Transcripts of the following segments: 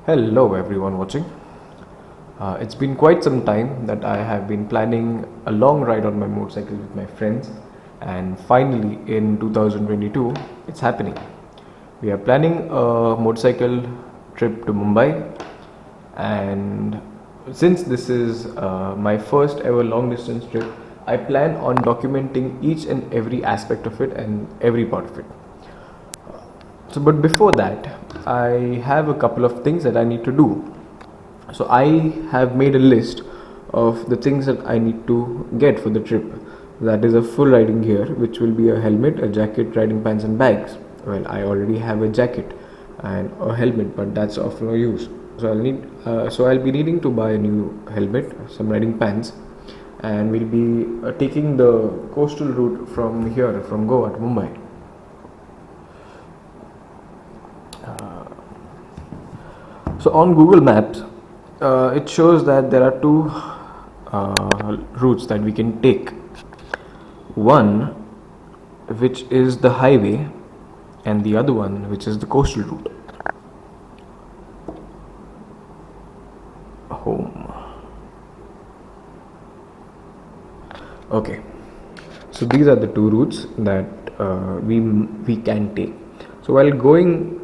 Hello everyone watching. It's been quite some time that I have been planning a long ride on my motorcycle with my friends, and finally in 2022 it's happening. We are planning a motorcycle trip to Mumbai, and since this is my first ever long distance trip, I plan on documenting each and every aspect of it and every part of it. But before that, I have a couple of things that I need to do. So I have made a list of the things that I need to get for the trip. That is a full riding gear, which will be a helmet, a jacket, riding pants, and bags. Well, I already have a jacket and a helmet, but that's of no use. So I'll be needing to buy a new helmet, some riding pants, and we'll be taking the coastal route from here, from Goa to Mumbai. So on Google Maps, it shows that there are two routes that we can take. One, which is the highway, and the other one, which is the coastal route. Home. Okay. So these are the two routes that we can take. So while going,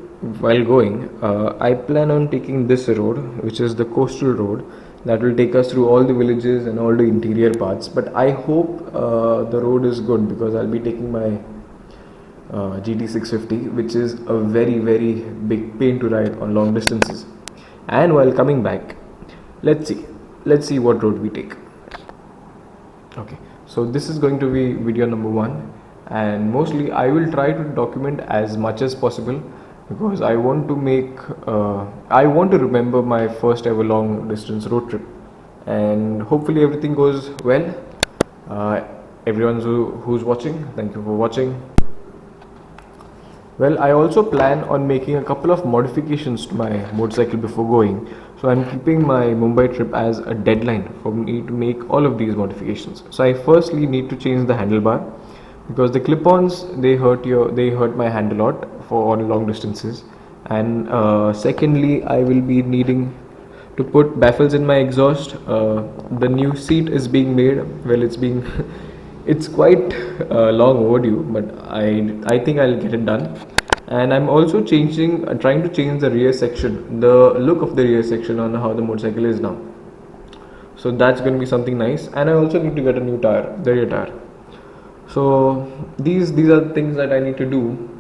I plan on taking this road, which is the coastal road, that will take us through all the villages and all the interior parts. But I hope the road is good, because I'll be taking my GT 650, which is a very big pain to ride on long distances. And while coming back, let's see what road we take. Okay, so this is going to be video number 1, and mostly I will try to document as much as possible, because I want to remember my first ever long distance road trip, and hopefully everything goes well. Everyone who's watching, thank you for watching. Well, I also plan on making a couple of modifications to my motorcycle before going, so I'm keeping my Mumbai trip as a deadline for me to make all of these modifications. So I firstly need to change the handlebar, because the clip-ons, they hurt my hand a lot for on long distances. And secondly, I will be needing to put baffles in my exhaust. The new seat is being made. Well, it's quite long overdue, but I think I'll get it done. And I'm also trying to change the rear section, the look of the rear section on how the motorcycle is now. So that's going to be something nice. And I also need to get a new tire, the rear tire. So these are the things that I need to do,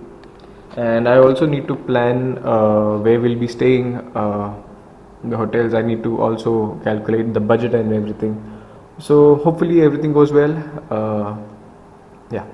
and I also need to plan where we'll be staying, the hotels. I need to also calculate the budget and everything. So hopefully everything goes well. Yeah.